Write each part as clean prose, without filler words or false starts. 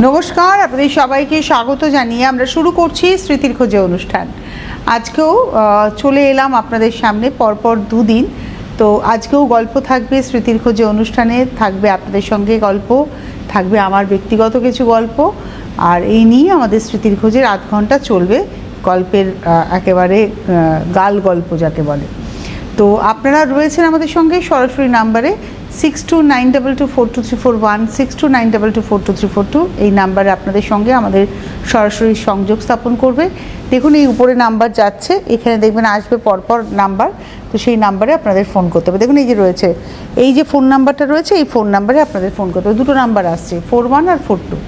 নমস্কার, আপনাদের সবাইকে স্বাগত জানিয়ে আমরা শুরু করছি স্মৃতির খোঁজে অনুষ্ঠান। আজকেও চলে এলাম আপনাদের সামনে পরপর দুদিন। তো আজকেও গল্প থাকবে স্মৃতির খোঁজে অনুষ্ঠানে, থাকবে আপনাদের সঙ্গে গল্প, থাকবে আমার ব্যক্তিগত কিছু গল্প, আর এই নিয়ে আমাদের স্মৃতির খোঁজের আধ ঘন্টা চলবে। গল্পের একেবারে গাল গল্প যাকে বলে। তো আপনারা রয়েছেন আমাদের সঙ্গে সরাসরি নাম্বারে 6292242341, 6292242342 এই নাম্বারে আপনাদের সঙ্গে আমাদের সরাসরি সংযোগ স্থাপন করবে। দেখুন এই উপরে নাম্বার যাচ্ছে, এখানে দেখবেন আসবে পরপর নাম্বার, তো সেই নাম্বারে আপনাদের ফোন করতে হবে। দেখুন এই যে রয়েছে, এই যে ফোন নাম্বারটা রয়েছে, এই ফোন নাম্বারে আপনাদের ফোন করতে হবে। দুটো নাম্বার আসছে, 41 আর 42।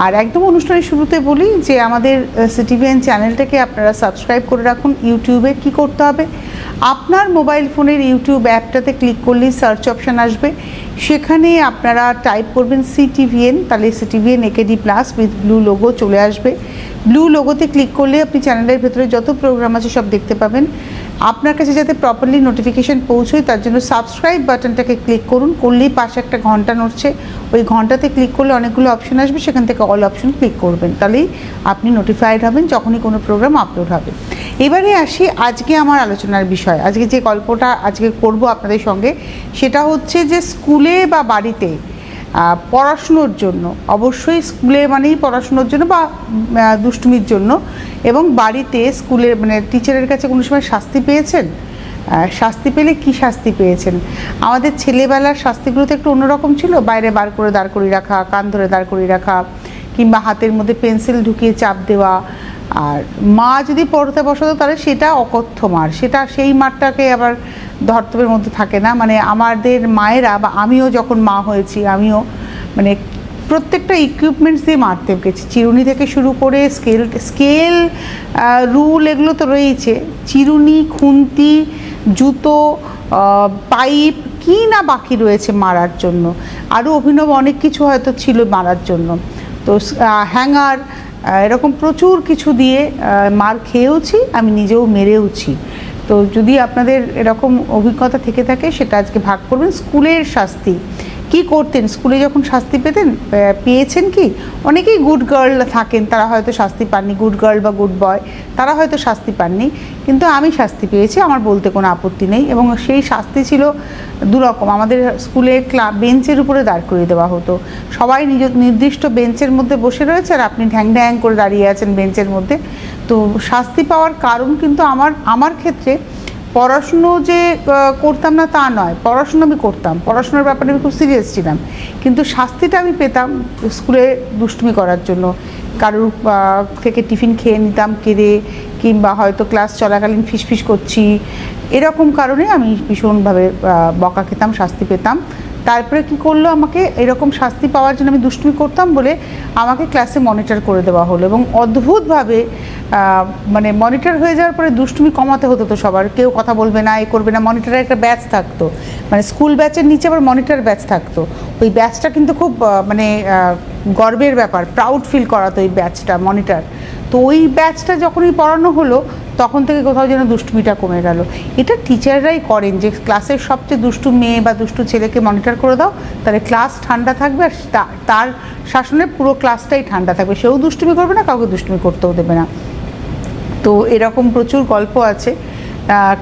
আর একদম অনুষ্ঠানের শুরুতে বলি যে আমাদের সিটিভিএন চ্যানেলটাকে আপনারা সাবস্ক্রাইব করে রাখুন। ইউটিউবে কি করতে হবে, আপনার মোবাইল ফোনের ইউটিউব অ্যাপটাতে ক্লিক করলেই সার্চ অপশান আসবে, সেখানে আপনারা টাইপ করবেন সিটিভিএন, তাহলে CTVN AKD plus with blue logo চলে আসবে। ব্লু লোগোতে ক্লিক করলে আপনি চ্যানেলের ভেতরে যত প্রোগ্রাম আছে সব দেখতে পাবেন। আপনার কাছে যাতে প্রপারলি নোটিফিকেশান পৌঁছয় তার জন্য সাবস্ক্রাইব বাটনটাকে ক্লিক করুন, করলেই পাশে একটা ঘন্টা নড়ছে, ওই ঘন্টাতে ক্লিক করলে অনেকগুলো অপশন আসবে, সেখান থেকে অল অপশন ক্লিক করবেন, তাহলেই আপনি নোটিফাইড হবেন যখনই কোনো প্রোগ্রাম আপলোড হবে। এবারে আসি আজকে আমার আলোচনার বিষয়। আজকে যে গল্পটা আজকে করব আপনাদের সঙ্গে সেটা হচ্ছে যে স্কুলে বা বাড়িতে পড়াশুনোর জন্য, অবশ্যই স্কুলে মানেই পড়াশুনোর জন্য বা দুষ্টুমির জন্য, এবং বাড়িতে স্কুলের মানে টিচারের কাছে কোনো সময় শাস্তি পেয়েছেন? শাস্তি পেলে কি শাস্তি পেয়েছেন? আমাদের ছেলেবেলার শাস্তিগুলো তো একটু অন্যরকম ছিল, বাইরে বার করে দাঁড় করিয়ে রাখা, কান ধরে দাঁড় করিয়ে রাখা, কিংবা হাতের মধ্যে পেন্সিল ঢুকিয়ে চাপ দেওয়া। আর মা যদি পড়তে বসাতো তাহলে সেটা অকথ্য মার, সেটা সেই মারটাকে আবার ধর্তব্যের মধ্যে থাকে না। মানে আমাদের মায়েরা বা আমিও যখন মা হয়েছি, আমিও মানে প্রত্যেকটা ইকুইপমেন্টস দিয়ে মারতে গেছি, চিরুনি থেকে শুরু করে স্কেল রুল এগুলো তো রয়েছে, চিরুনি, খুন্তি, জুতো, পাইপ, কি না বাকি রয়েছে মারার জন্য। আরও অভিনব অনেক কিছু হয়তো ছিল মারার জন্য। তো হ্যাঙ্গার, এরকম প্রচুর কিছু দিয়ে মার খেয়েওছি, আমি নিজেও মেরেওছি। তো যদি আপনাদের এরকম অভিজ্ঞতা থেকে থাকে সেটা আজকে ভাগ করবেন। স্কুলের শাস্তি কি করতেন, স্কুলে যখন শাস্তি পেয়েছেন কি? অনেকেই গুড গার্ল থাকেন, তারা হয়তো শাস্তি পাননি, গুড গার্ল বা গুড বয়, তারা হয়তো শাস্তি পাননি, কিন্তু আমি শাস্তি পেয়েছি, আমার বলতে কোনো আপত্তি নেই। এবং সেই শাস্তি ছিল দুরকম। আমাদের স্কুলে বেঞ্চের উপরে দাঁড় করিয়ে দেওয়া হতো, সবাই নির্দিষ্ট বেঞ্চের মধ্যে বসে রয়েছে আর আপনি ঢ্যাং ঢ্যাং করে দাঁড়িয়ে আছেন বেঞ্চের মধ্যে। তো শাস্তি পাওয়ার কারণ কিন্তু আমার ক্ষেত্রে পড়াশুনো যে করতাম না তা নয়, পড়াশুনো আমি করতাম, পড়াশোনার ব্যাপারে আমি খুব সিরিয়াস ছিলাম, কিন্তু শাস্তিটা আমি পেতাম স্কুলে দুষ্টুমি করার জন্য। কারোর থেকে টিফিন খেয়ে নিতাম কেড়ে, কিংবা হয়তো ক্লাস চলাকালীন ফিসফিস করছি, এরকম কারণে আমি ভীষণভাবে বকা খেতাম, শাস্তি পেতাম। তারপরে কি করলো, আমাকে এরকম শাস্তি পাওয়ার জন্য আমি দুষ্টুমি করতাম বলে আমাকে ক্লাসে মনিটর করে দেওয়া হলো। এবং অদ্ভুতভাবে মানে মনিটর হয়ে যাওয়ার পরে দুষ্টুমি কমাতে হতো, তো সবার কেউ কথা বলবে না, এ করবে না। মনিটরের একটা ব্যাচ থাকতো, মানে স্কুল ব্যাচের নিচে আবার মনিটর ব্যাচ থাকতো। ওই ব্যাচটা কিন্তু খুব মানে গর্বের ব্যাপার, প্রাউড ফিল করাতো ওই ব্যাচটা, মনিটর। তো ওই ব্যাচটা যখনই পড়ানো হলো তখন থেকে কোথাও যেন দুষ্টুমিটা কমে গেল। এটা টিচাররাই করেন, যে ক্লাসের সবচেয়ে দুষ্টু মেয়ে বা দুষ্টু ছেলেকে মনিটর করে দাও, তাহলে ক্লাস ঠান্ডা থাকবে, আর তার শাসনে পুরো ক্লাসটাই ঠান্ডা থাকবে, সেও দুষ্টুমি করবে না, কাউকে দুষ্টুমি করতেও দেবে না। তো এরকম প্রচুর গল্প আছে।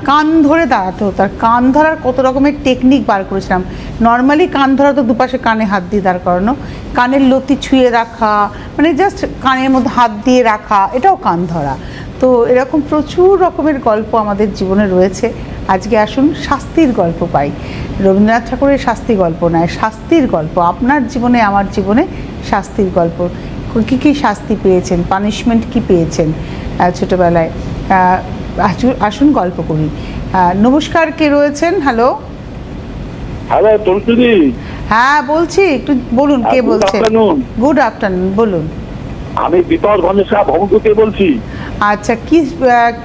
কান ধরে দাঁড়াতে হতো, আর কান ধরার কত রকমের টেকনিক বার করেছিলাম। নর্মালি কান ধরা তো দুপাশে কানে হাত দিয়ে দাঁড় করানো, কানের লতি ছুঁয়ে রাখা, মানে জাস্ট কানের মধ্যে হাত দিয়ে রাখা, এটাও কান ধরা। তো এরকম প্রচুর রকমের গল্প আমাদের জীবনে রয়েছে। আজকে আসুন শাস্তির গল্প পাই। রবীন্দ্রনাথ ঠাকুরের শাস্তি গল্প নয়, শাস্তির গল্প। আপনার জীবনে, আমার জীবনে শাস্তির গল্প। কী কী শাস্তি পেয়েছেন, পানিশমেন্ট কি পেয়েছেন ছোটোবেলায়, আসুন গল্প করি। নমস্কার, কে রয়েছেন? হ্যালো হ্যালো তন্তুদি। হ্যাঁ বলছি, একটু বলুন কে বলছেন। গুড আফটারনুন, বলুন। আমি বিপদ ঘনেশা ভবনকে বলছি। আচ্ছা,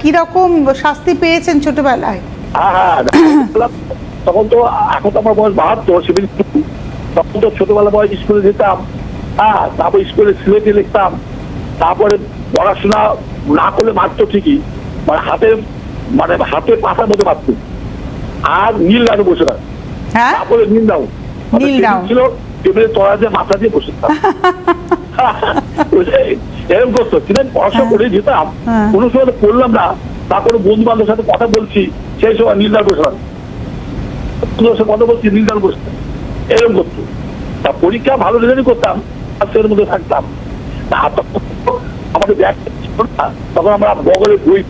কি রকম শাস্তি পেয়েছেন ছোটবেলায়? হ্যাঁ, তখন তো, এখন তো আমার বয়স 72, তখন তো ছোটবেলা বয়স স্কুলে যেতাম। হ্যাঁ, তারপর স্কুলে সিলেটে লিখতাম, তারপরে পড়াশোনা না করলে মারতো ঠিকই, মানে হাতে পাতার মধ্যে মারতো, আর নীল দাও বসে না, তারপরে নীল দাও ছিল। টেবিলের তলা দিয়ে মাথা দিয়ে বসে থাকতাম। এরকম করতো, কিন্তু আমি পড়াশোনা করে যেতাম, কোনো সময় তো পড়লাম না, তারপরে বন্ধু বান্ধবের সাথে কথা বলছি, সেই সময় নীলদার বসলাম, বন্ধুদের সাথে কথা বলছি, নীলদার বসতাম, এরকম করতো। তা পরীক্ষা ভালো রেজাল্ট করতাম, ক্লাসের মধ্যে থাকতাম। আমাদের ব্যাগ ছিল না, তখন আমরা বগলের বই,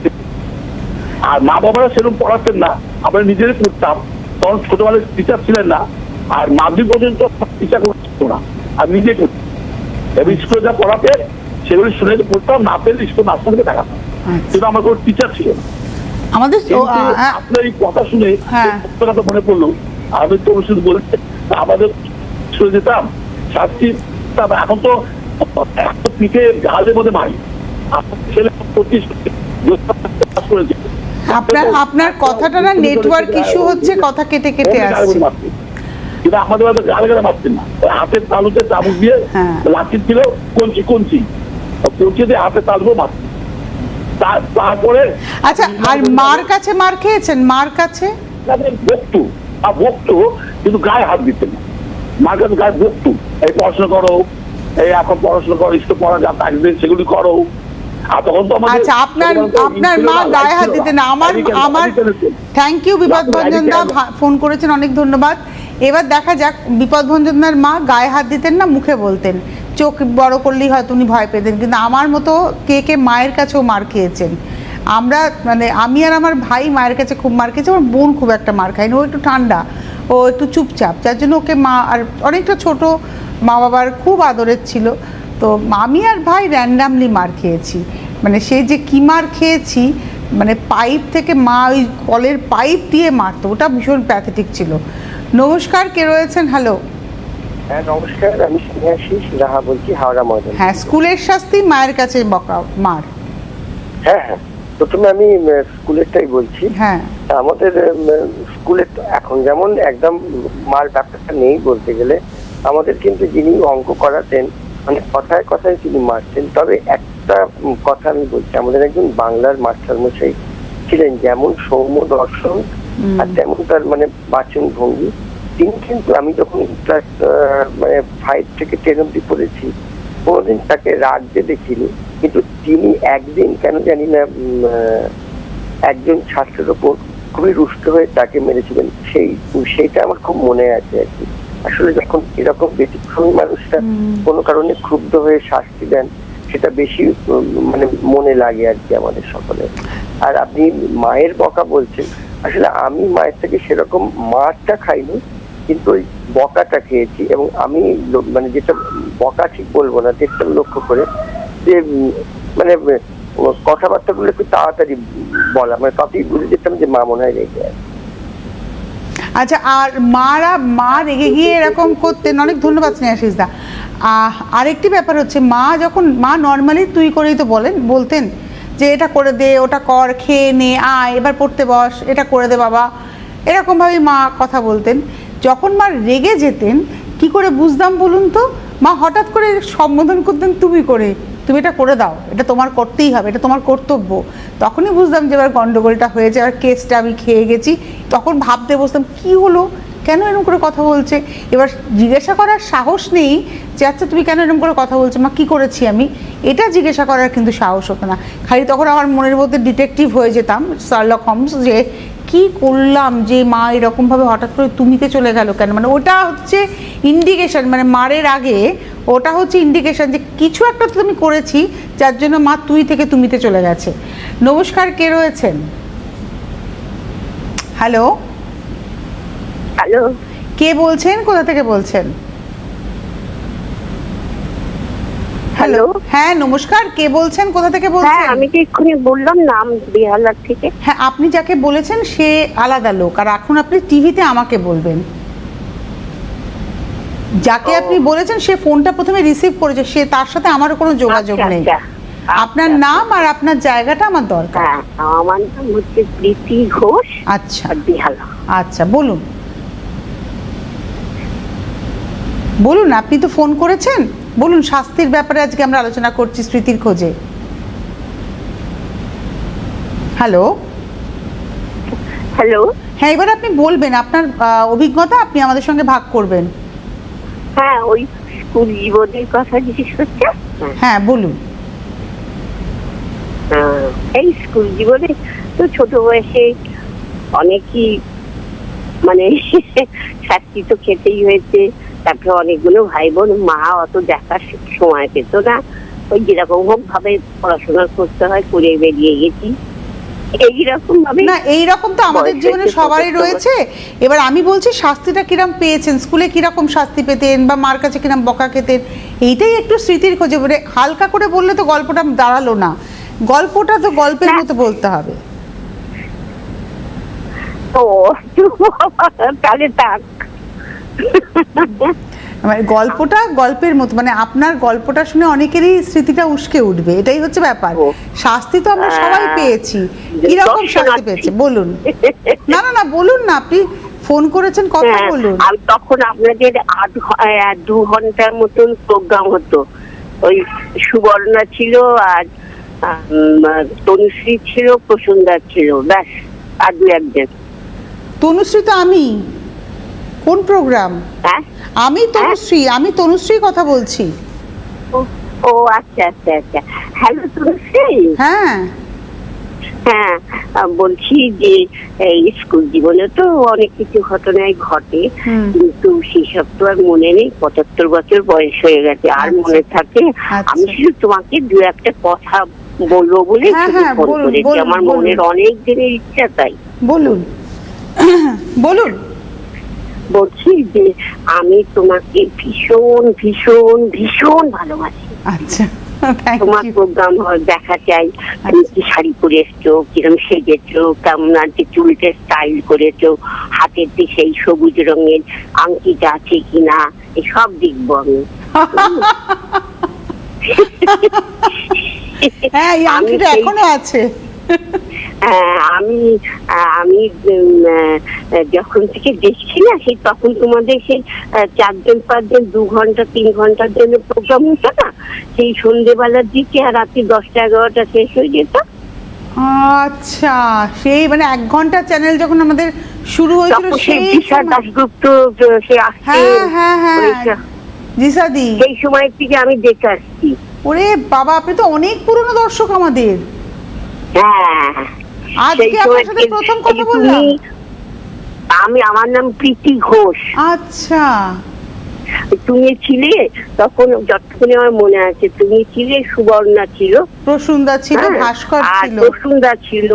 আর মা বাবারা সেরকম পড়াতেন না, আমরা নিজেরাই পড়তাম। তখন ছোটবেলায় টিচার ছিলেন না, আর মাধ্যমিক পর্যন্ত টিচার করতো না, আর নিজে করতাম। এবং স্কুলে যা পড়াতে সেগুলি শুনে পড়তাম, না পেলে স্কুল মাস্টারকে দেখাতাম, কিন্তু আমার কোনো টিচার ছিল না। আমাদের আপনার এই কথা শুনে কথা মনে পড়লো, আমি তো শুধু বলছি আমাদের স্কুলে যেতাম, শাস্তি। এখন তো পিঠে গালের মধ্যে মারি, ছেলে আপনার কথাটা না নেটওয়ার্ক ইস্যু হচ্ছে, কথা কেটে কেটে আসছে। কিন্তু আমাদের গালে গালে মারতেন না, হাতের তালুতে চামচ দিয়ে, লাঠি ছিল কঞ্চি কঞ্চি দিয়ে হাতের তালু মারতেন। তারপরে আচ্ছা, আর মার কাছে মার খেয়েছেন? মার কাছে বকতো, কিন্তু গায়ে হাত দিতেন না। মার কাছে গায়ে বকতো, এই পড়াশোনা করো, এই এখন পড়াশোনা করো, স্কুল পড়া যা থাকবে সেগুলি করো। আচ্ছা, আপনার মা গায়ে হাত দিতেন না? আমার থ্যাংক ইউ বিপদ ভঞ্জন দা, ফোন করেছেন, অনেক ধন্যবাদ। এবার দেখা যাক, বিপদ ভঞ্জনদার মা গায়ে হাত দিতেন না, মুখে বলতেন, চোখ বড় করলেই হয়তো উনি ভয় পেতেন। কিন্তু আমার মতো কে কে মায়ের কাছেও মার খেয়েছেন? আমরা মানে আমি আর আমার ভাই মায়ের কাছে খুব মার খেয়েছি, আমার বোন খুব একটা মার খায়নি, ও একটু ঠান্ডা, ও একটু চুপচাপ, যার জন্য ওকে মা, আর অনেকটা ছোট, মা বাবার খুব আদরের ছিল। তো আমি আর ভাই র্যান্ডামলি মার খেয়েছি, মানে সেই যে কি মার খেয়েছি, মানে পাইপ থেকে মা ওই কলের পাইপ দিয়ে মারতো, ওটা ভীষণ প্যাথেটিক ছিল। নমস্কার, কে রয়েছেন? হ্যালো। হ্যাঁ নমস্কার, আমি স্নেহাশিস রাহা বলছি, হাওড়া ময়দান। হ্যাঁ, স্কুলের শাস্তি, মায়ের কাছে বকা মার। হ্যাঁ হ্যাঁ, প্রথমে আমি স্কুলেরটাই বলছি। হ্যাঁ, আমাদের স্কুলে এখন যেমন একদম মার ব্যাপারটা নেই বলতে গেলে, আমাদের কিন্তু যিনি অঙ্ক করাতেন মানে কথায় কথায় তিনি মারতেন। তবে একটা কথা আমি বলছি, আমাদের একজন বাংলার মাস্টার মশাই ছিলেন, যেমন সৌম্য দর্শন আর তেমন তার মানে বাচন ভঙ্গি। তিনি কিন্তু, আমি যখন ক্লাস মানে 5 থেকে 10 অব্দি পড়েছি, কোনোদিন তাকে রাগতে দেখিনি। কিন্তু তিনি একদিন কেন জানি না একজন ছাত্রের ওপর খুবই রুষ্ট হয়ে তাকে মেরেছিলেন, সেইটা আমার খুব মনে আছে আর কি। আসলে যখন এরকম ব্যতিক্রমী মানুষরা কোনো কারণে ক্ষুব্ধ হয়ে শাস্তি দেন, সেটা বেশি মানে মনে লাগে আর কি আমাদের সকলের। আর আপনি মায়ের বকা বলছেন, আসলে আমি মায়ের থেকে সেরকম মারটা খাইনি, কিন্তু ওই বকাটা খেয়েছি। এবং আমি মানে যেটা বকা ঠিক বলবো না, দেখতাম লক্ষ্য করে যে মানে কথাবার্তাগুলো একটু তাড়াতাড়ি বলা, মানে তাতেই বুঝে যেতাম যে মা মনে হয় রেগে আছে। আচ্ছা, আর মা রেগে গিয়ে এরকম করতেন? অনেক ধন্যবাদ স্নেহাশিস দা। আরেকটি ব্যাপার হচ্ছে, মা নর্মালি তুই করেই তো বলতেন যে এটা করে দে, ওটা কর, খেয়ে নে, আয় এবার পড়তে বস, এটা করে দে বাবা, এরকমভাবেই মা কথা বলতেন। যখন মা রেগে যেতেন, কি করে বুঝতাম বলুন তো? মা হঠাৎ করে সম্বোধন করতেন তুমি করে, তুমি এটা করে দাও, এটা তোমার করতেই হবে, এটা তোমার কর্তব্য। তখনই বুঝতাম যে এবার গন্ডগোলটা হয়েছে, আর কেসটা আমি খেয়ে গেছি। তখন ভাবতে বসতাম কি হলো, কেন এরকম করে কথা বলছে। এবার জিজ্ঞাসা করার সাহস নেই যে আচ্ছা তুমি কেন এরকম করে কথা বলছো মা, কী করেছি আমি, এটা জিজ্ঞাসা করার কিন্তু সাহস হতো না। খালি তখন আমার মনের মধ্যে ডিটেকটিভ হয়ে যেতাম, শার্লক হোমস, যে কি করলাম যে মা এরকমভাবে হঠাৎ করে তুমিতে চলে গেল কেন। মানে ওটা হচ্ছে ইন্ডিকেশন, মানে মারের আগে ওটা হচ্ছে ইন্ডিকেশন যে কিছু একটা তো আমি করেছি যার জন্য মা তুই থেকে তুমিতে চলে গেছে। নমস্কার, কে রয়েছেন? হ্যালো। হ্যালো, কে বলছেন, কোথা থেকে বলছেন? হ্যালো। হ্যাঁ নমস্কার, কে বলছেন, কোথা থেকে বলছেন? হ্যাঁ আমি তো এক্ষুনি বললাম নাম, বিহালার থেকে। হ্যাঁ, আপনি যাকে বলেছেন সে আলাদা লোক, আর এখন আপনি টিভিতে আমাকে বলবেন। যাকে আপনি বলেছেন সে ফোনটা প্রথমে রিসিভ করেছে, সে তার সাথে আমারও কোনো যোগাযোগ নেই। আপনার নাম আর আপনার জায়গাটা আমার দরকার। হ্যাঁ, আমার নাম হচ্ছে প্রীতি ঘোষ। আচ্ছা, বিহালা। আচ্ছা বলুন বলুন, আপনি তো ফোন করেছেন, বলুন। শাস্তির ব্যাপারে আজকে আমরা আলোচনা করছি, স্মৃতির খোঁজে। হ্যালো। হ্যালো। হ্যাঁ, এবার আপনি বলবেন আপনার অভিজ্ঞতা, আপনি আমাদের সঙ্গে ভাগ করবেন। হ্যাঁ, ওই স্কুল জীবনের কথা জিজ্ঞেস করছে। হ্যাঁ বলুন। এই স্কুল জীবনে তো ছোট বয়সে অনেকই মানে শাস্তি তো খেতেই হয়েছে। তারপরে অনেকগুলো ভাই বোন, মা অত দেখার সময় পেত না। ওই যেরকম হোক ভাবে পড়াশোনা করতে হয়, করে বেরিয়ে গেছি এইরকম ভাবে। না এইরকম তো আমাদের জীবনে সবারই রয়েছে। এবার আমি বলছি শাস্তিটা কিরম পেয়েছেন, স্কুলে কিরকম শাস্তি পেতেন বা মার কাছে কিরম বকা খেতেন, এইটাই একটু স্মৃতির খোঁজে। মানে হালকা করে বললে তো গল্পটা দাঁড়ালো না, গল্পটা তো গল্পের মতো বলতে হবে। ও তাহলে থাক। মানে গল্পটা গল্পের মতো, মানে আপনার গল্পটা শুনে অনেকেরই স্মৃতিটা উস্কে উঠবে, এটাই হচ্ছে ব্যাপার। শাস্তি তো আমরা সবাই পেয়েছি, কিরকম শাস্তি পেয়েছে বলুন। না না না বলুন না, আপনি ফোন করেছেন, কথা বলুন। আর তখন আপনাদের 2 ঘন্টার মতন প্রোগ্রাম হতো। ওই সুবর্ণা ছিল, আর তনুশ্রী ছিল, প্রসন্দা ছিল, ব্যাস, আর 2-1 জন। তনুশ্রী তো আমি, কোন প্রোগ্রাম? হ্যাঁ, আমি তনুশ্রী কথা বলছি। ও আচ্ছা আচ্ছা আচ্ছা। হ্যালো তনুশ্রী। হ্যাঁ হ্যাঁ, বলছি যে এই স্কুল জীবনে তো অনেক কিছু ঘটনায় ঘটে, কিন্তু সেসব তো আর মনে নেই। 75 বছর বয়স হয়ে গেছে, আর মনে থাকে? আমি শুধু তোমাকে 2-1টা কথা বলবো বলে ফোন করেছি। আমার মনের অনেক দিনের ইচ্ছা, তাই বলুন বলুন। বলছি যে আমি তোমাকে ভীষণ ভীষণ ভীষণ ভালোবাসি। আচ্ছা, তোমার প্রোগ্রাম দেখা চাই। তুমি কি শাড়ি পরে এসছো, কিরম সেজেছো, কেমন আর কি চুলটা স্টাইল করেছো, হাতের দিয়ে সেই সবুজ রঙের আংটিটা আছে কিনা, এসব দেখবো আমি। হ্যাঁ, এই আংটিটা এখনো আছে। আমি আমি যখন থেকে দেখছি না, সেই তখন তোমাদের সেই 4-5 জন 2 ঘন্টা 3 ঘন্টার জন্য প্রোগ্রাম হতো না, সেই সন্ধ্যেবেলার দিকে, আর রাত্রি 10টা-11টা শেষ হয়ে যেত। আচ্ছা, সেই মানে 1 ঘন্টা চ্যানেল যখন আমাদের শুরু হয়েছিল, সেই দাশগুপ্ত সে আসছে। হ্যাঁ হ্যাঁ হ্যাঁ, জিসাদি, সেই সময় থেকে আমি দেখে আসছি। ওরে বাবা, আপনি তো অনেক পুরনো দর্শক আমাদের। হ্যাঁ, আজকে আপনার সাথে প্রথম কথা বললাম। আমার নাম প্রীতি ঘোষ। আচ্ছা, তুমি ছিলে তখন, যতক্ষণ আমার মনে আছে, তুমি ছিলে, সুবর্ণা ছিল, প্রসন্দা ছিল, ভাস্কর ছিল, প্রসন্দা ছিল,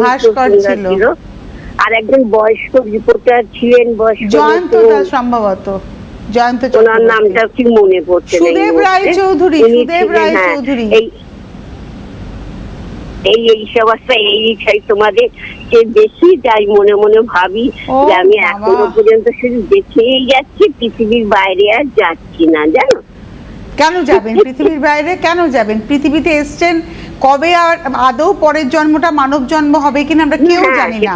ভাস্কর ছিল, আর একজন বয়স্ক রিপোর্টার ছিলেন, জয়ন্ত দাস সম্ভবত, জয়ন্ত, ওনার নামটা কি মনে পড়ছে না। সুদেব রায় চৌধুরী, সুদেব রায় চৌধুরী। এই সমস্যা, এই তোমাদের যে বেশি যাই মনে মনে ভাবি যে আমি এখনো পর্যন্ত শুধু দেখেই যাচ্ছি, পৃথিবীর বাইরে আর যাচ্ছি না, জানো। কেন যাবেন পৃথিবীর বাইরে, কেন যাবেন? পৃথিবীতে এসছেন কবে, আর আদৌ পরের জন্মটা মানব জন্ম হবে কিনা আমরা কেউ জানি না,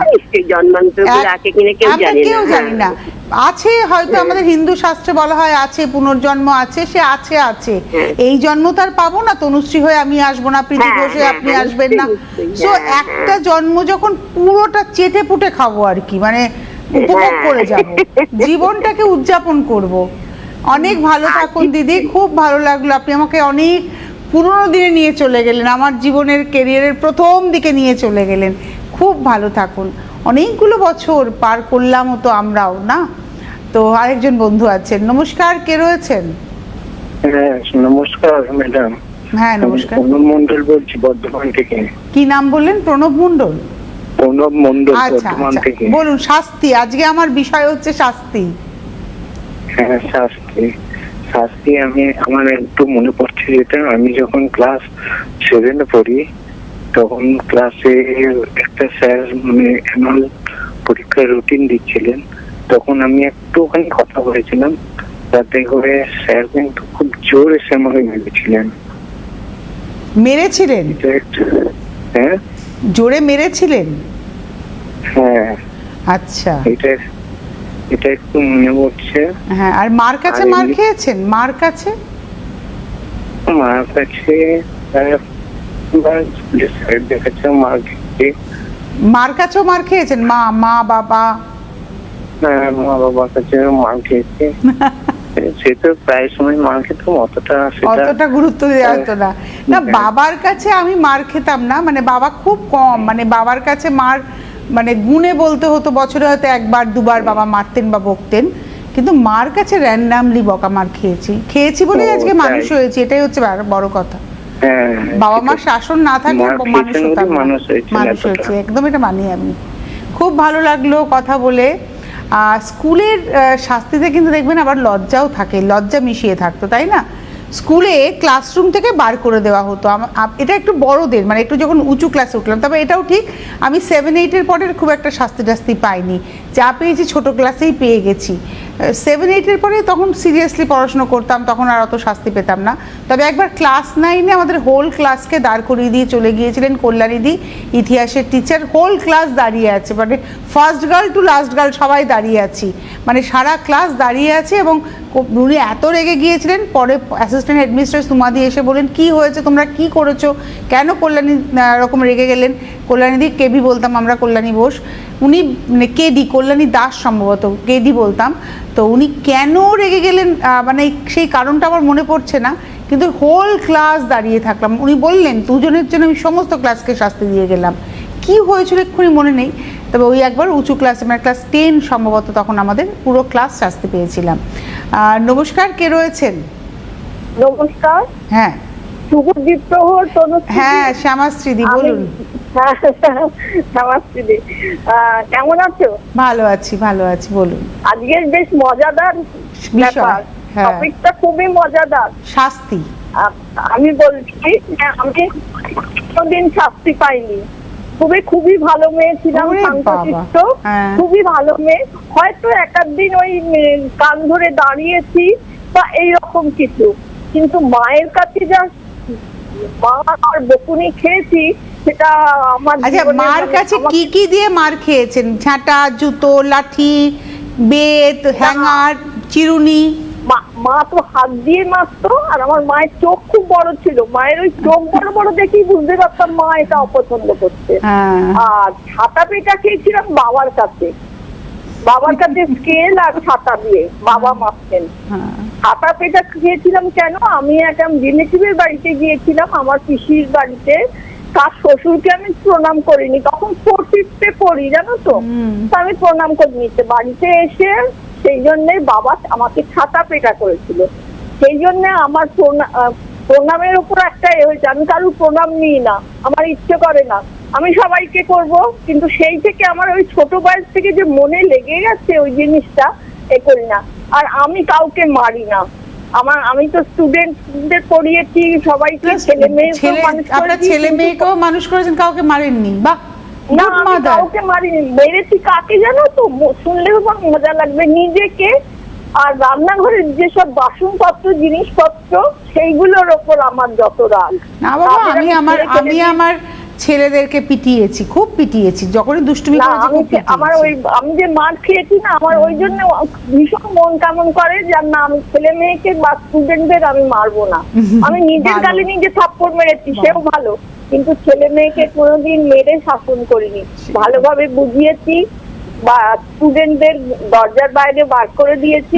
কেউ জানি না। আছে হয়তো, আমাদের হিন্দু শাস্ত্রে বলা হয় আছে, পুনর্জন্ম আছে, সে আছে আছে। এই জন্ম তার পাবো না, তনুশ্রী হয়ে আমি আসবো না, প্রীতি ঘোষ হয়ে আপনি আসবেন না। সো একটা জন্ম যখন পুরোটা চেটে পুটে খাবো আর কি, মানে উপভোগ করে যাব, জীবনটাকে উদযাপন করব। অনেক ভালো থাকুন দিদি, খুব ভালো লাগলো, আপনি আমাকে অনেক পুরোনো দিনে নিয়ে চলে গেলেন, আমার জীবনের কেরিয়ারের প্রথম দিকে নিয়ে চলে গেলেন। খুব ভালো থাকুন, অনেকগুলো বছর পার করলাম তো আমরাও না। তো আরেকজন বন্ধু আছেন, নমস্কার, কে রয়েছেন? হ্যাঁ নমস্কার ম্যাডাম। হ্যাঁ নমস্কার, প্রণব মন্ডল বলছি বর্ধমান থেকে। কি নাম বললেন? প্রণব মন্ডল। প্রণব মন্ডল, আচ্ছা বর্ধমান থেকে। বলুন, শাস্তি, আজকে আমার বিষয় হচ্ছে শাস্তি। হ্যাঁ শাস্তি, শাস্তি আমি আমার একটু মনে পড়ছে, যেটা আমি যখন ক্লাস 7-এ পড়ি, তখন ক্লাসে একটা স্যার মানে অ্যানুয়াল পরীক্ষার রুটিন দিচ্ছিলেন, তখন আমি একটুখানি কথা বলেছিলাম, তাতে করে স্যার কিন্তু খুব জোরে সে আমাকে মেরেছিলেন। মেরেছিলেন? হ্যাঁ, জোরে মেরেছিলেন? হ্যাঁ আচ্ছা, এটা একটু মনে পড়ছে। হ্যাঁ, আর মার কাছে মার খেয়েছেন? মার কাছে দেখেছে মার খেয়েছে। মার কাছেও মার খেয়েছেন? মা বাবা? হ্যাঁ, মা বাবার কাছে মার খেয়েছে। সে তো প্রায় সময় মার খেতাম, অতটা গুরুত্ব দেওয়া হতো না। না, বাবার কাছে আমি মার খেতাম না, মানে বাবা খুব কম, মানে বাবার কাছে মার মানে গুণে বলতে হতো, বছরে হয়তো একবার দুবার বাবা মারতেন বা বকতেন, কিন্তু মার কাছে র্যান্ডামলি বকা মার খেয়েছি বলেই আজকে মানুষ হয়েছি, এটাই হচ্ছে বড় কথা। বাবা মার শাসন না থাকলে মানুষ হয়েছে, একদম এটা মানি আমি। খুব ভালো লাগলো কথা বলে। স্কুলের শাস্তিতে কিন্তু দেখবেন আবার লজ্জাও থাকে, লজ্জা মিশিয়ে থাকতো, তাই না? স্কুলে ক্লাসরুম থেকে বার করে দেওয়া হতো। এটা একটু বড়দের, মানে একটু যখন উঁচু ক্লাসে উঠলাম, তবে এটাও ঠিক আমি 7-8-এর পরে খুব একটা শাস্তি পাইনি, যা পেয়েছি ছোট ক্লাসেই পেয়ে গেছি। 7-8-এর পরে তখন সিরিয়াসলি পড়াশুনো করতাম, তখন আর অত শাস্তি পেতাম না। তবে একবার ক্লাস 9-এ আমাদের হোল ক্লাসকে দাঁড় করিয়ে দিয়ে চলে গিয়েছিলেন কল্যাণীদি, ইতিহাসের টিচার। হোল ক্লাস দাঁড়িয়ে আছে, মানে first girl to last girl সবাই দাঁড়িয়ে আছি, মানে সারা ক্লাস দাঁড়িয়ে আছে। এবং উনি এত রেগে গিয়েছিলেন, পরে অ্যাসিস্ট্যান্ট হেডমিস্ট্রেস সুমাদি এসে বলেন কি হয়েছে, তোমরা কি করেছো, কেন কল্যাণী এরকম রেগে গেলেন। কল্যাণীদি কেবি বলতাম আমরা, কল্যাণী বোস, উনি মানে কেডি, কল্যাণী দাস সম্ভবত, কেডি বলতাম। তো উনি কেন রেগে গেলেন মানে সেই কারণটা আমার মনে পড়ছে না, কিন্তু হোল ক্লাস দাঁড়িয়ে থাকলাম। উনি বললেন দুজনের জন্য আমি সমস্ত ক্লাসকে শাস্তি দিয়ে গেলাম। কি হয়েছিল এক্ষুনি মনে নেই, তবে ওই একবার উঁচু ক্লাসে, মানে ক্লাস 10 সম্ভবত, তখন আমাদের পুরো ক্লাস শাস্তি পেয়েছিলাম। নমস্কার, কে রয়েছেন? নমস্কার। হ্যাঁ, শুভদীপ প্রহর, তনুশ্রী। হ্যাঁ, শ্যামাশ্রীদি বলুন। শ্যামাশ্রীদি, কেমন আছো? ভালো আছি, ভালো আছি, বলুন। আজকের বেশ মজাদার ব্যাপার, টপিকটা খুবই মজাদার। শাস্তি। আমি বলছি আমি কোনদিন শাস্তি পাইনি, খুবই ভালো মেয়ে ছিলাম, শান্তশিষ্ট, খুবই ভালো মেয়ে। হয়তো এক দিন ওই কান ধরে দাঁড়িয়েছি বা এইরকম কিছু, কিন্তু মায়ের কাছে যা মার বকুনি খেয়েছি সেটা আমার। আচ্ছা, মার কাছে কি কি দিয়ে মার খেয়েছেন? ঝাঁটা, জুতো, লাঠি, বেত, হ্যাঙ্গার, চিরুনি? মা তো হাত দিয়ে মারতো, আর আমার মায়ের চোখ খুব বড় ছিল, মায়ের ওই চোখ বড় বড় দেখেই বুঝতে পারতাম মা এটা অপছন্দ করছে। আর ছাতা পেটা খেয়েছিলাম বাবার কাছে স্কেল আর ছাতা দিয়ে বাবা মারতেন। ছাতা পেটা খেয়েছিলাম কেন, আমি একটা রিলেটিভের বাড়িতে গিয়েছিলাম, আমার পিসির বাড়িতে। তার শ্বশুরকে আমি প্রণাম করিনি, তখন 4th-এ পড়ি, জানো তো, আমি প্রণাম করিনি। বাড়িতে এসে সেই জন্যে বাবা আমাকে ছাতা পেটা করেছিল, সেই জন্য আমার প্রণামের উপর একটা হয়েছে, আমি কারোর প্রণাম নিই না, আমার ইচ্ছে করে না, আমি সবাইকে করব। কিন্তু সেই থেকে আমার ওই ছোট বয়স থেকে যে মনে লেগে গেছে ওই জিনিসটা, এ করি না। আর আমি কাউকে মারি না, আমি তো স্টুডেন্টদের পড়িয়েছি, সবাইকে, ছেলে মেয়েকেও মানুষ করেছেন, কাউকে মারেননি? বাহ, না, আমি কাউকে মারিনি। মেরেছি কাকে জানো তো, শুনলেও মজা লাগবে, নিজেকে। আর রান্নাঘরের যেসব বাসনপত্র, জিনিসপত্র, সেইগুলোর ওপর আমার যত রাগ। না বাবা, আমি আমার ছেলেদেরকে পিটিয়েছি, খুব পিটিয়েছি, যখনই দুষ্টুমি করেছি। আমার ওই আমি যে মার খেয়েছি না, আমার ওই জন্য ভীষণ মন কেমন করে যে না, আমি ছেলে মেয়েকে বা স্টুডেন্টদের আমি মারবো না। আমি নিজের গালে নিজে থাপ্পড় মেরেছি, সেও ভালো, কিন্তু ছেলে মেয়েকে কোনোদিন মেরে শাসন করিনি, ভালোভাবে বুঝিয়েছি বা স্টুডেন্টদের দরজার বাইরে বার করে দিয়েছি।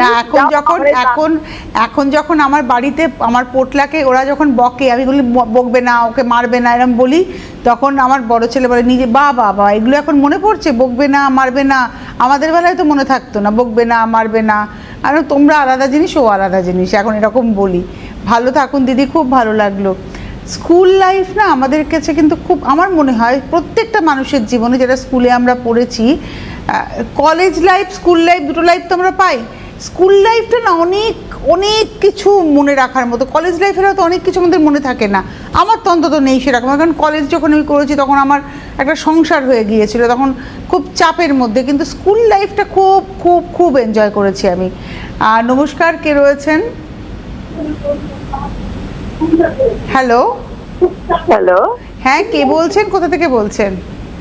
এখন যখন আমার বাড়িতে আমার পোটলাকে ওরা যখন বকে, আমি বলি বকবে না, ওকে মারবে না, এরকম বলি, তখন আমার বড় ছেলে বলে নিজে, বাবা এগুলো এখন মনে পড়ছে, বকবে না, মারবে না, আমাদের বেলায় তো মনে থাকতো না, বকবে না, মারবে না, আর তোমরা আলাদা জিনিস, ও আলাদা জিনিস, এখন এরকম বলি। ভালো থাকুন দিদি, খুব ভালো লাগলো। স্কুল লাইফ না আমাদের কাছে কিন্তু খুব, আমার মনে হয় প্রত্যেকটা মানুষের জীবনে, যেটা স্কুলে আমরা পড়েছি, কলেজ লাইফ, স্কুল লাইফ, দুটো লাইফ তো আমরা পাই। স্কুল লাইফটা না অনেক অনেক কিছু মনে রাখার মতো, কলেজ লাইফের হয়তো অনেক কিছু আমাদের মনে থাকে না, আমার তো অন্তত নেই সেরকম। কারণ কলেজ যখন আমি করেছি তখন আমার একটা সংসার হয়ে গিয়েছিল, তখন খুব চাপের মধ্যে, কিন্তু স্কুল লাইফটা খুব খুব খুব এনজয় করেছি আমি। নমস্কার, কে রয়েছেন? হ্যালো। হ্যাঁ, কে বলছেন, কোথা থেকে বলছেন?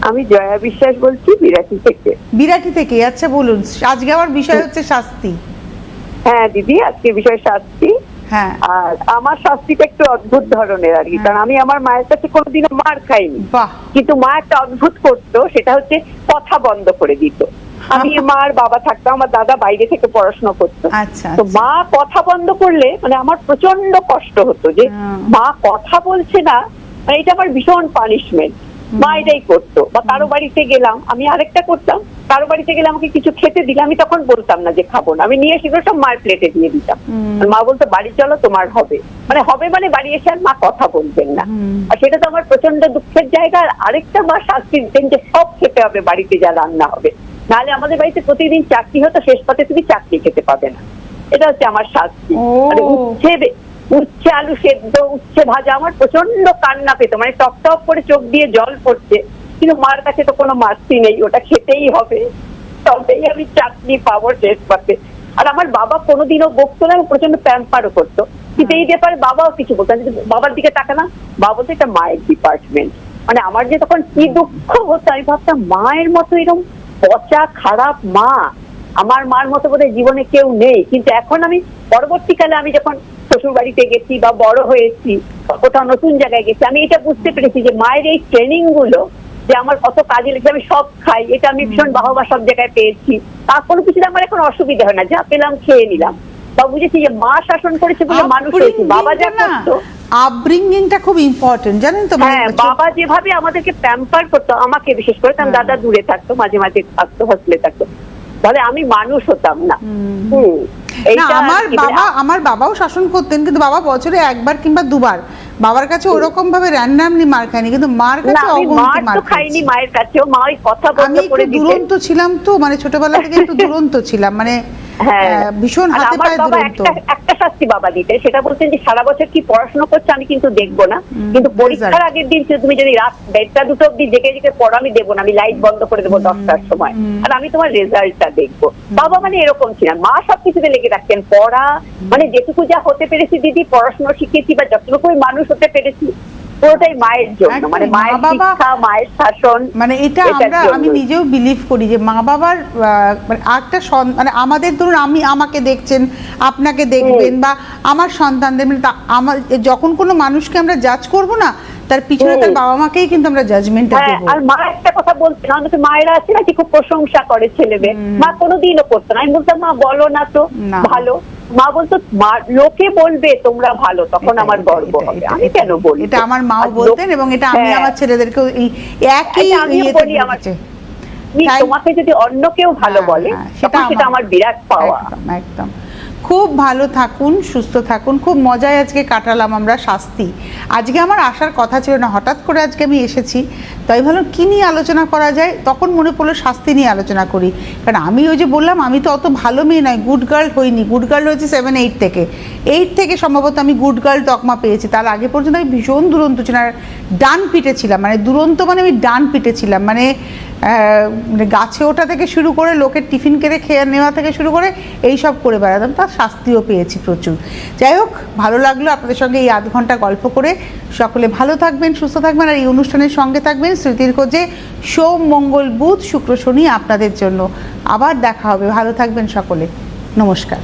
আমি জয়া বিশ্বাস বলছি, বিরাটি থেকে। আচ্ছা বলুন, আজকে আমার বিষয় হচ্ছে শাস্তি। হ্যাঁ দিদি, আজকে বিষয় শাস্তি। হ্যাঁ, আর আমার শাস্তিটা একটু অদ্ভুত ধরনের আর কি, কারণ আমি আমার মায়ের কাছে কোনোদিনও মার খাইনি, কিন্তু মা একটা অদ্ভুত করতো, সেটা হচ্ছে কথা বন্ধ করে দিত। আমি মা আর বাবা থাকতাম, আমার দাদা বাইরে থেকে পড়াশোনা করতো। আচ্ছা, তো মা কথা বন্ধ করলে মানে আমার প্রচন্ড কষ্ট হতো যে মা কথা বলছে না, মানে এটা আমার ভীষণ পানিশমেন্ট। মা এটাই করতো। বা কারো বাড়িতে গেলাম, আমি আরেকটা করতাম, কারো বাড়িতে গেলে আমাকে কিছু খেতে দিলে আমি তখন বলতাম না যে খাবো না, আমি নিয়ে সেগুলো সব মায়ের প্লেটে দিয়ে দিতাম। আর মা বলতো বাড়ি চলো তোমার হবে, মানে বাড়ি এসে আর মা কথা বলবেন না। আর সেটা তো আমার প্রচন্ড দুঃখের জায়গা। আর আরেকটা মা শাস্তি দিতেন যে সব খেতে হবে বাড়িতে যা রান্না হবে, নাহলে আমাদের বাড়িতে প্রতিদিন চাকরি হতো, শেষ পাতে তুমি চাকরি খেতে পাবে না। এটা হচ্ছে আমার শাস্তি। মানে উচ্ছে আলু সেদ্ধ, উচ্ছে ভাজা, আমার প্রচন্ড কান্না পেতো, মানে টপ টপ করে চোখ দিয়ে জল পড়ছে, কিন্তু মার কাছে তো কোনো মাস্তি নেই, ওটা খেতেই হবে, তবেই আমি চাকরি পাবো শেষ পাতে। আর আমার বাবা কোনোদিনও বকতো না, প্রচন্ড প্যাম্পারও করতো, কিন্তু এই ব্যাপারে বাবাও কিছু বলতো না। বাবার দিকে তাকালাম, বাবা বলতো এটা মায়ের ডিপার্টমেন্ট। মানে আমার যে তখন কি দুঃখ হতো, আমি ভাবতাম মায়ের মতো এরকম পচা খারাপ মা, আমার মার মতো বোধহয় জীবনে কেউ নেই। কিন্তু এখন আমি পরবর্তীকালে আমি যখন শ্বশুর বাড়িতে গেছি বা বড় হয়েছি, কোথাও নতুন জায়গায় গেছি, আমি এটা বুঝতে পেরেছি যে মায়ের এই ট্রেনিং গুলো যে আমার কত কাজে লেগেছে। আমি সব খাই, এটা আমি ভীষণ বাহবা সব জায়গায় পেয়েছি, তার কোনো কিছুতে আমার এখন অসুবিধা হয় না, যা পেলাম খেয়ে নিলাম। বা বুঝেছি যে মা শাসন করেছে বলে মানুষ হয়েছে। বাবা যা করতো, আপব্রিঙ্গিংটা খুব ইম্পর্টেন্ট, জানেন তো? হ্যাঁ, বাবা যেভাবে আমাদেরকে প্যাম্পার করতো, আমাকে বিশেষ করে, কারণ দাদা দূরে থাকতো, মাঝে মাঝে থাকতো, হসপিটালে থাকতো, তাহলে আমি মানুষ হতাম না। আমার বাবাও শাসন করতেন, কিন্তু বাবা বছরে একবার কিংবা দুবার, বাবার কাছে ওরকম ভাবে র্যান্ডামলি মার খায়নি, কিন্তু মার কাছে অগুন্তি মার খাইনি। মায়ের কাছেও মা ওই কথা বলতে করে দিতেন। দুরন্ত ছিলাম তো, মানে ছোটবেলা থেকে একটু দুরন্ত ছিলাম, মানে ভীষণ হাতে পায়ে দুরন্ত। একটা শাস্তি বাবা দিতেন, সেটা বলতেন যে সারা বছর কি পড়াশোনা করছে আমি কিন্তু দেখবো না, কিন্তু পরীক্ষার আগের দিন তুমি যদি রাত 1টা-2টো অব্দি জেগে পড়ো আমি দেবো না, আমি লাইট বন্ধ করে দেবো 10টার সময়, আর আমি তোমার রেজাল্টটা দেখবো। বাবা মানে এরকম ছিলেন। মা সবকিছুতে লেগে রাখতেন, পড়া, মানে যেটুকু যা হতে পেরেছি দিদি, পড়াশোনা শিখেছি বা যতটুকু মানুষ হতে পেরেছি, পুরোটাই মায়ের জন্য, মানে মায়ের শিক্ষা, মায়ের শাসন। মানে এটা আমি নিজেও বিলিভ করি যে মা বাবার একটা মানে আমাদের ধরুন আমাকে দেখছেন, আপনাকে দেখবেন, বা আমার সন্তানদের, মানে আমার যখন কোনো মানুষকে আমরা জাজ করব না, তার পিছনে তার বাবা মাকেই কিন্তু আমরা জাজমেন্টটা দেব। আর মা একটা কথা বলতেন, আমাদের মায়েরা আছে না কি খুব প্রশংসা করে ছেলেবে, মা কোনোদিনও করতো না। আমি বলতাম মা বলো না তো ভালো, মা বলতো লোকে বলবে তোমরা ভালো, তখন আমার গর্ব হবে, আমি কেন বলি। এটা আমার মাও বলতেন, এবং এটা আমি আমার ছেলেদেরকেও এই একই বলি। তোমাকে যদি অন্য কেউ ভালো বলে সেটা আমার বিরাট পাওয়া। একদম। খুব ভালো থাকুন, সুস্থ থাকুন। খুব মজায় আজকে কাটালাম আমরা শাস্তি। আজকে আমার আসার কথা ছিল না, হঠাৎ করে আজকে আমি এসেছি, তাই ভাবলাম কী নিয়ে আলোচনা করা যায়, তখন মনে পড়লো শাস্তি নিয়ে আলোচনা করি। কারণ আমি ওই যে বললাম, আমি তো অত ভালো মেয়ে নয়, গুড গার্ল হইনি। গুড গার্ল হয়েছে 7-8 থেকে, 8 থেকে সম্ভবত আমি গুড গার্ল তকমা পেয়েছি। তার আগে পর্যন্ত আমি ভীষণ দুরন্ত ছিলাম, আর ডান পিটে ছিলাম। মানে দুরন্ত মানে আমি ডান পিটে ছিলাম, মানে গাছে ওঠা থেকে শুরু করে লোকের টিফিন কেড়ে খেয়ে নেওয়া থেকে শুরু করে এই সব করে বেড়াতাম, তার শাস্তিও পেয়েছি প্রচুর। যাই হোক, ভালো লাগলো আপনাদের সঙ্গে এই আধ ঘন্টা গল্প করে। সকলে ভালো থাকবেন, সুস্থ থাকবেন, আর এই অনুষ্ঠানের সঙ্গে থাকবেন। স্মৃতির খোঁজে সোম, মঙ্গল, বুধ, শুক্র, শনি আপনাদের জন্য। আবার দেখা হবে। ভালো থাকবেন সকলে। নমস্কার।